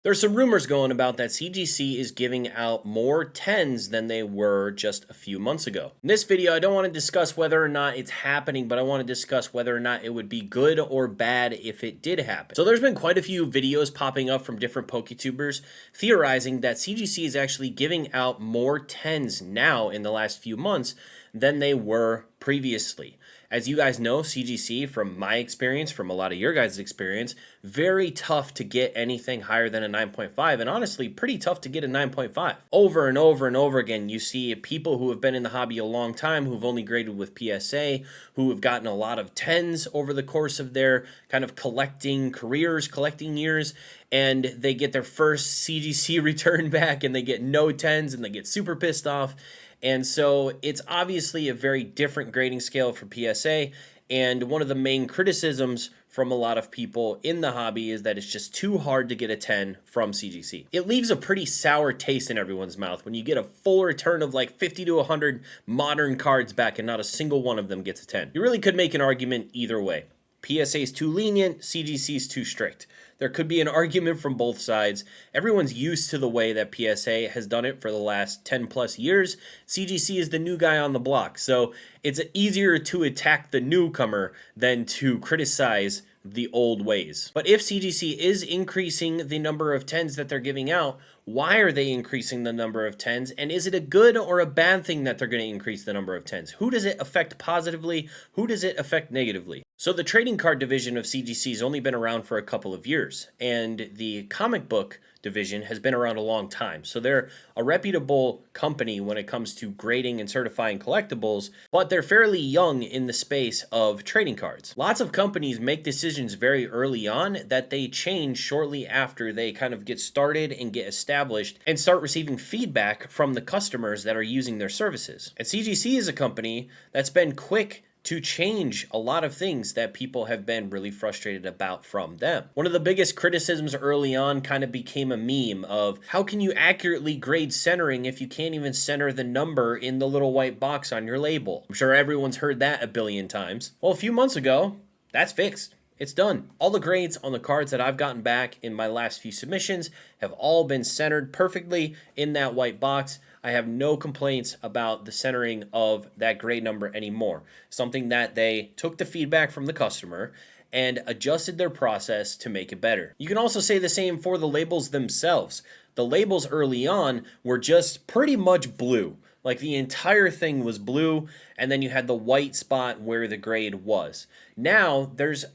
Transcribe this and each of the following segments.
There's some rumors going about that CGC is giving out more 10s than they were just a few months ago. In this video, I don't want to discuss whether or not it's happening, but I want to discuss whether or not it would be good or bad if it did happen. So there's been quite a few videos popping up from different PokeTubers theorizing that CGC is actually giving out more 10s now in the last few months than they were previously. As you guys know, CGC, from my experience, from a lot of your guys' experience, very tough to get anything higher than a 9.5, and honestly, pretty tough to get a 9.5. Over and over and over again, you see people who have been in the hobby a long time, who've only graded with PSA, who have gotten a lot of 10s over the course of their kind of collecting careers, collecting years, and they get their first CGC return back, and they get no 10s, and they get super pissed off. And so it's obviously a very different grading scale for PSA. And one of the main criticisms from a lot of people in the hobby is that it's just too hard to get a 10 from CGC. It leaves a pretty sour taste in everyone's mouth when you get a full return of like 50 to 100 modern cards back and not a single one of them gets a 10. You really could make an argument either way. PSA is too lenient, CGC is too strict. There could be an argument from both sides. Everyone's used to the way that PSA has done it for the last 10 plus years. CGC is the new guy on the block, so it's easier to attack the newcomer than to criticize the old ways. But if CGC is increasing the number of 10s that they're giving out, why are they increasing the number of 10s? And is it a good or a bad thing that they're going to increase the number of 10s? Who does it affect positively? Who does it affect negatively? So the trading card division of CGC has only been around for a couple of years, and the comic book division has been around a long time. So they're a reputable company when it comes to grading and certifying collectibles, but they're fairly young in the space of trading cards. Lots of companies make decisions very early on that they change shortly after they kind of get started and get established and start receiving feedback from the customers that are using their services. And CGC is a company that's been quick to change a lot of things that people have been really frustrated about from them. One of the biggest criticisms early on kind of became a meme of how can you accurately grade centering if you can't even center the number in the little white box on your label? I'm sure everyone's heard that a billion times. Well, a few months ago, that's fixed. It's done. All the grades on the cards that I've gotten back in my last few submissions have all been centered perfectly in that white box. I have no complaints about the centering of that grade number anymore. Something that they took the feedback from the customer and adjusted their process to make it better. You can also say the same for the labels themselves. The labels early on were just pretty much blue. Like the entire thing was blue, and then you had the white spot where the grade was. Now there's,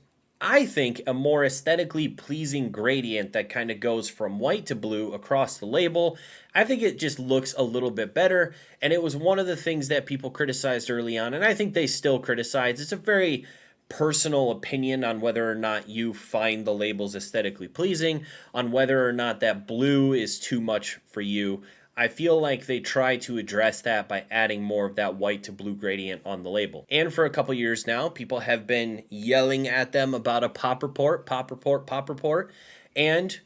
I think, a more aesthetically pleasing gradient that kind of goes from white to blue across the label. I think it just looks a little bit better, and it was one of the things that people criticized early on, and I think they still criticize. It's a very personal opinion on whether or not you find the labels aesthetically pleasing, on whether or not that blue is too much for you. I feel like they try to address that by adding more of that white to blue gradient on the label. And for a couple years now, people have been yelling at them about a pop report, pop report, pop report. And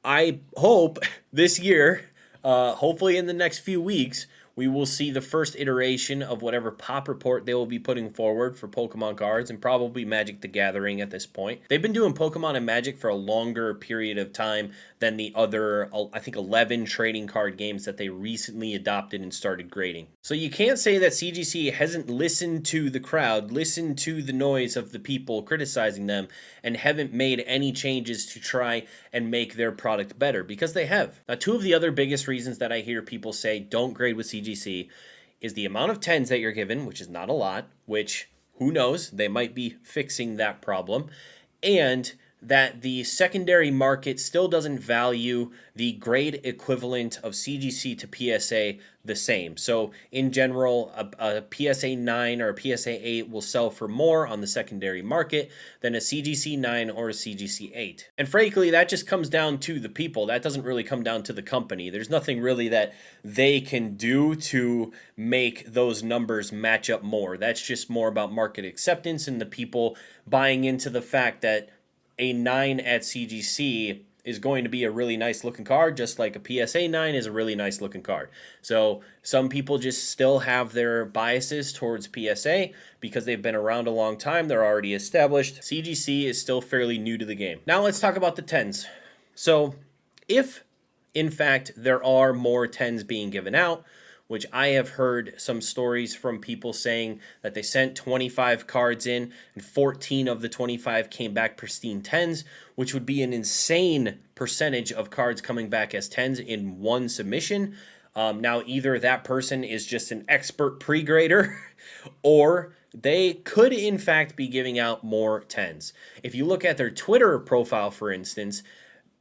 I hope this year, hopefully in the next few weeks, we will see the first iteration of whatever pop report they will be putting forward for Pokemon cards and probably Magic the Gathering at this point. They've been doing Pokemon and Magic for a longer period of time than the other, I think, 11 trading card games that they recently adopted and started grading. So you can't say that CGC hasn't listened to the crowd, listened to the noise of the people criticizing them, and haven't made any changes to try and make their product better, because they have. Now, two of the other biggest reasons that I hear people say don't grade with CGC is the amount of 10s that you're given, which is not a lot, which, who knows, they might be fixing that problem, and that the secondary market still doesn't value the grade equivalent of CGC to PSA the same. So in general, a PSA 9 or a PSA 8 will sell for more on the secondary market than a CGC 9 or a CGC 8. And frankly, that just comes down to the people. That doesn't really come down to the company. There's nothing really that they can do to make those numbers match up more. That's just more about market acceptance and the people buying into the fact that a 9 at CGC is going to be a really nice looking card, just like a PSA 9 is a really nice looking card. So some people just still have their biases towards PSA because they've been around a long time. They're already established. CGC is still fairly new to the game. Now let's talk about the 10s. So If, in fact, there are more 10s being given out, which I have heard some stories from people saying that they sent 25 cards in and 14 of the 25 came back pristine 10s, which would be an insane percentage of cards coming back as 10s in one submission. Now, either that person is just an expert pre-grader or they could, in fact, be giving out more 10s. If you look at their Twitter profile, for instance,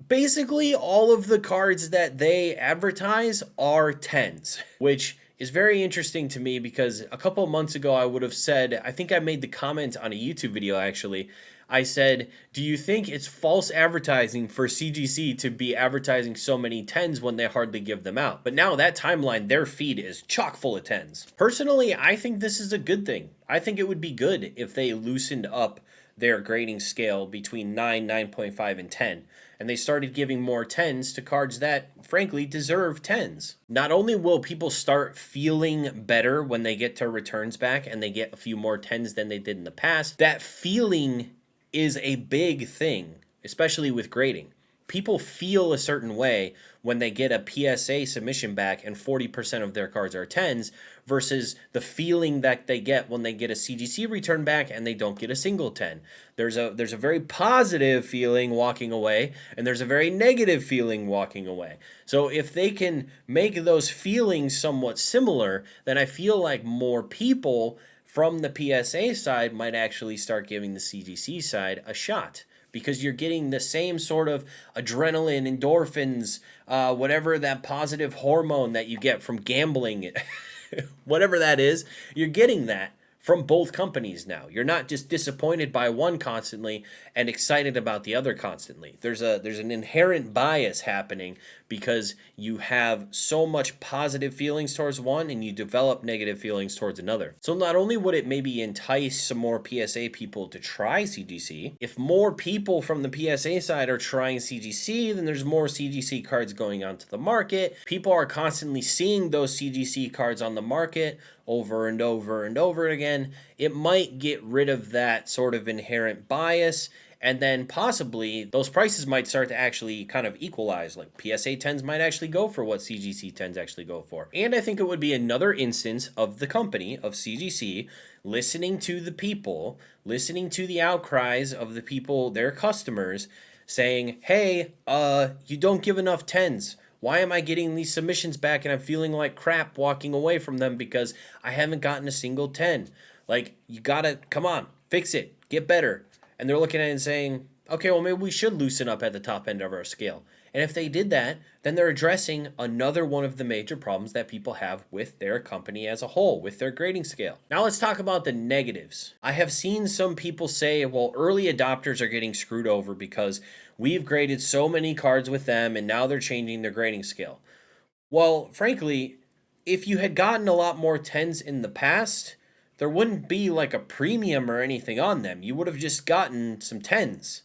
basically all of the cards that they advertise are 10s, which is very interesting to me because a couple of months ago I would have said, I think I made the comment on a YouTube video actually, I said, do you think it's false advertising for CGC to be advertising so many 10s when they hardly give them out? But now that timeline, their feed is chock full of 10s. Personally, I think this is a good thing. I think it would be good if they loosened up their grading scale between 9, 9.5, and 10. And they started giving more 10s to cards that, frankly, deserve 10s. Not only will people start feeling better when they get their returns back and they get a few more 10s than they did in the past, that feeling is a big thing, especially with grading. People feel a certain way when they get a PSA submission back and 40% of their cards are 10s versus the feeling that they get when they get a CGC return back and they don't get a single 10. There's a very positive feeling walking away and there's a very negative feeling walking away. So if they can make those feelings somewhat similar, then I feel like more people from the PSA side might actually start giving the CGC side a shot, because you're getting the same sort of adrenaline, endorphins, whatever that positive hormone that you get from gambling, whatever that is, you're getting that from both companies now. You're not just disappointed by one constantly and excited about the other constantly. There's an inherent bias happening because you have so much positive feelings towards one and you develop negative feelings towards another. So not only would it maybe entice some more PSA people to try CGC, if more people from the PSA side are trying CGC, then there's more CGC cards going onto the market. People are constantly seeing those CGC cards on the market over and over and over again. It might get rid of that sort of inherent bias, and then possibly those prices might start to actually kind of equalize. Like PSA 10s might actually go for what CGC 10s actually go for. And I think it would be another instance of the company, of CGC, listening to the people, listening to the outcries of the people, their customers, saying, hey, you don't give enough 10s. Why am I getting these submissions back and I'm feeling like crap walking away from them because I haven't gotten a single 10? Like, you gotta, come on, fix it, get better. And they're looking at it and saying, okay, well, maybe we should loosen up at the top end of our scale. And if they did that, then they're addressing another one of the major problems that people have with their company as a whole, with their grading scale. Now let's talk about the negatives. I have seen some people say, well, early adopters are getting screwed over because we've graded so many cards with them and now they're changing their grading scale. Well, frankly, if you had gotten a lot more 10s in the past, there wouldn't be like a premium or anything on them. You would have just gotten some 10s,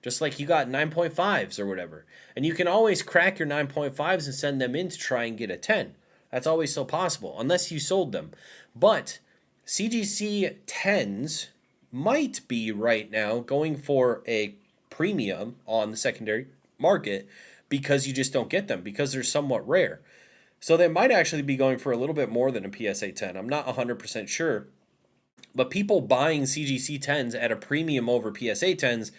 just like you got 9.5s or whatever. And you can always crack your 9.5s and send them in to try and get a 10. That's always still possible, unless you sold them. But CGC 10s might be right now going for a premium on the secondary market because you just don't get them, because they're somewhat rare. So they might actually be going for a little bit more than a PSA 10. I'm not 100% sure. But people buying CGC 10s at a premium over PSA 10s,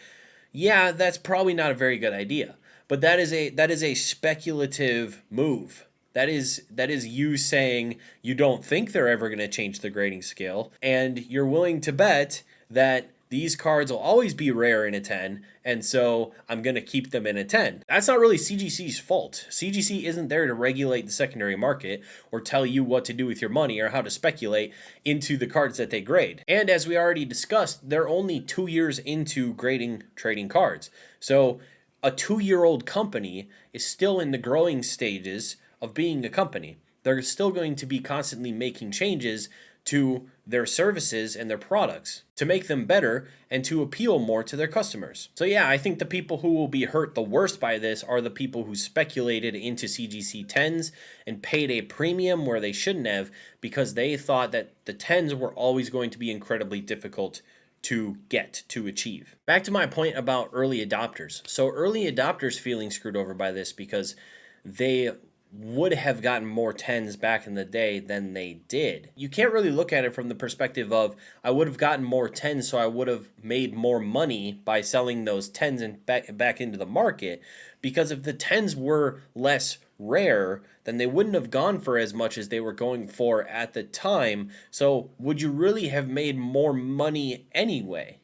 yeah, that's probably not a very good idea. But that is a speculative move. That is you saying you don't think they're ever going to change the grading scale, and you're willing to bet that these cards will always be rare in a 10, and so I'm going to keep them in a 10. That's not really CGC's fault. CGC isn't there to regulate the secondary market or tell you what to do with your money or how to speculate into the cards that they grade. And as we already discussed, they're only 2 years into grading trading cards. So a 2-year-old company is still in the growing stages of being a company. They're still going to be constantly making changes to their services and their products to make them better and to appeal more to their customers. So yeah, I think the people who will be hurt the worst by this are the people who speculated into CGC 10s and paid a premium where they shouldn't have, because they thought that the 10s were always going to be incredibly difficult to achieve. Back to my point about early adopters. So early adopters feeling screwed over by this because they would have gotten more 10s back in the day than they did. You can't really look at it from the perspective of I would have gotten more 10s, so I would have made more money by selling those 10s and back into the market, because if the 10s were less rare, then they wouldn't have gone for as much as they were going for at the time. So would you really have made more money anyway?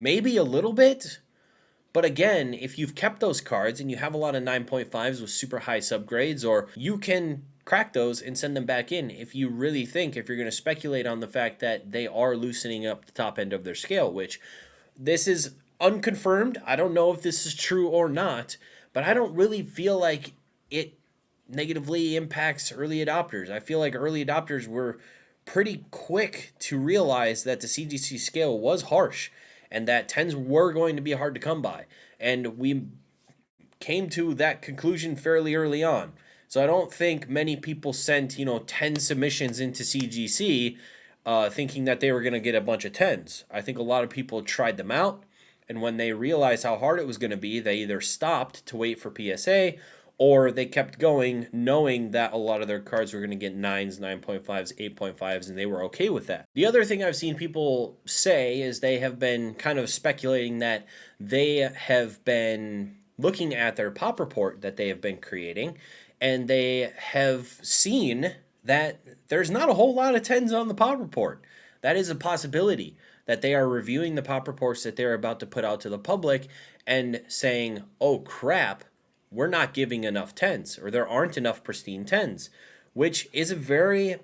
Maybe a little bit. But again, if you've kept those cards and you have a lot of 9.5s with super high subgrades, or you can crack those and send them back in if you really think, if you're going to speculate on the fact that they are loosening up the top end of their scale, which this is unconfirmed. I don't know if this is true or not, but I don't really feel like it negatively impacts early adopters. I feel like early adopters were pretty quick to realize that the CGC scale was harsh and that 10s were going to be hard to come by. And we came to that conclusion fairly early on. So I don't think many people sent, 10 submissions into CGC thinking that they were going to get a bunch of 10s. I think a lot of people tried them out, and when they realized how hard it was going to be, they either stopped to wait for PSA, or they kept going knowing that a lot of their cards were going to get 9s, 9.5s, 8.5s, and they were okay with that. The other thing I've seen people say is they have been kind of speculating that they have been looking at their pop report that they have been creating, and they have seen that there's not a whole lot of 10s on the pop report. That is a possibility, that they are reviewing the pop reports that they're about to put out to the public and saying, oh crap, we're not giving enough 10s, or there aren't enough pristine 10s, which is a very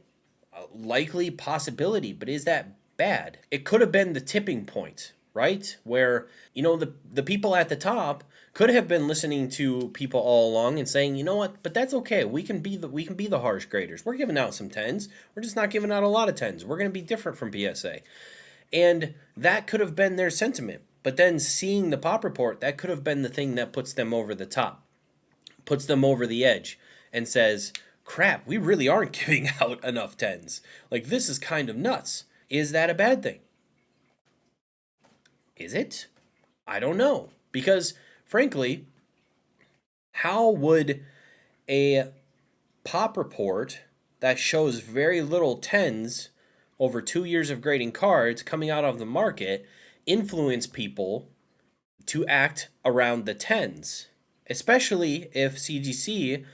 likely possibility. But is that bad? It could have been the tipping point, right? Where, the people at the top could have been listening to people all along and saying, you know what, but that's okay. We can be the harsh graders. We're giving out some 10s. We're just not giving out a lot of 10s. We're going to be different from PSA. And that could have been their sentiment. But then seeing the pop report, that could have been the thing that puts them over the top, puts them over the edge, and says, crap, we really aren't giving out enough 10s. Like, this is kind of nuts. Is that a bad thing? Is it? I don't know. Because, frankly, how would a pop report that shows very little 10s over 2 years of grading cards coming out of the market influence people to act around the 10s? Especially if CGC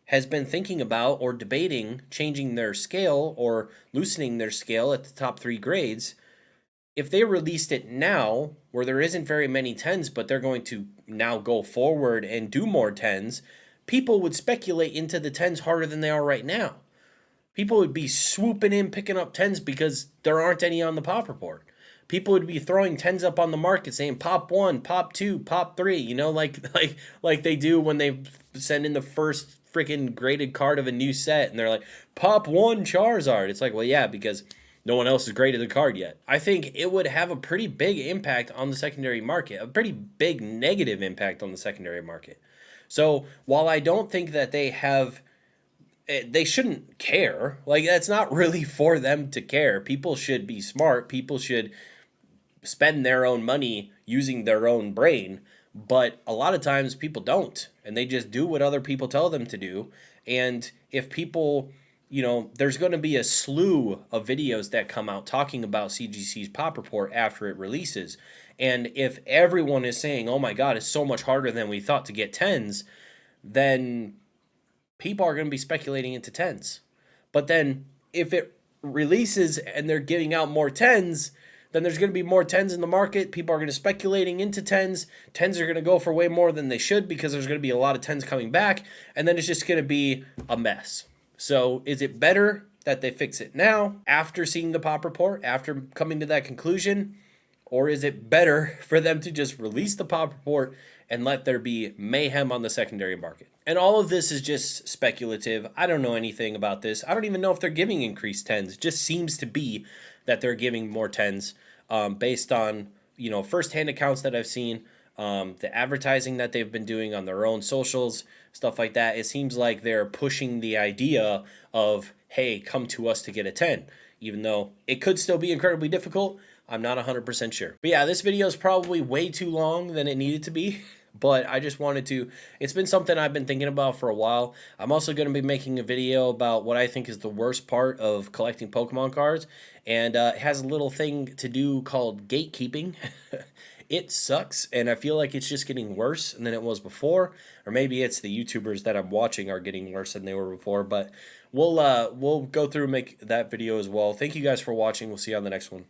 has been thinking about or debating changing their scale or loosening their scale at the top 3 grades. If they released it now, where there isn't very many 10s, but they're going to now go forward and do more 10s, people would speculate into the 10s harder than they are right now. People would be swooping in, picking up 10s because there aren't any on the pop report. People would be throwing 10s up on the market saying pop 1, pop 2, pop 3, like they do when they send in the first freaking graded card of a new set and they're like, pop 1 Charizard. It's like, well, yeah, because no one else has graded the card yet. I think it would have a pretty big impact on the secondary market, a pretty big negative impact on the secondary market. So while I don't think that they shouldn't care, like, that's not really for them to care. People should be smart. People should spend their own money using their own brain, but a lot of times people don't, and they just do what other people tell them to do. And if people, there's going to be a slew of videos that come out talking about CGC's pop report after it releases, and if everyone is saying, oh my god, it's so much harder than we thought to get 10s, then people are going to be speculating into 10s. But then if it releases and they're giving out more 10s, then there's going to be more 10s in the market. People are going to speculating into 10s. 10s are going to go for way more than they should because there's going to be a lot of 10s coming back, and then it's just going to be a mess. So is it better that they fix it now after seeing the pop report, after coming to that conclusion? Or is it better for them to just release the pop report and let there be mayhem on the secondary market? And all of this is just speculative. I don't know anything about this. I don't even know if they're giving increased 10s. It just seems to be that they're giving more 10s based on, firsthand accounts that I've seen, the advertising that they've been doing on their own socials, stuff like that. It seems like they're pushing the idea of, hey, come to us to get a 10, even though it could still be incredibly difficult. I'm not 100% sure. But yeah, this video is probably way too long than it needed to be. But I just wanted to, it's been something I've been thinking about for a while. I'm also going to be making a video about what I think is the worst part of collecting Pokemon cards. And it has a little thing to do called gatekeeping. It sucks, and I feel like it's just getting worse than it was before. Or maybe it's the YouTubers that I'm watching are getting worse than they were before. But we'll go through and make that video as well. Thank you guys for watching. We'll see you on the next one.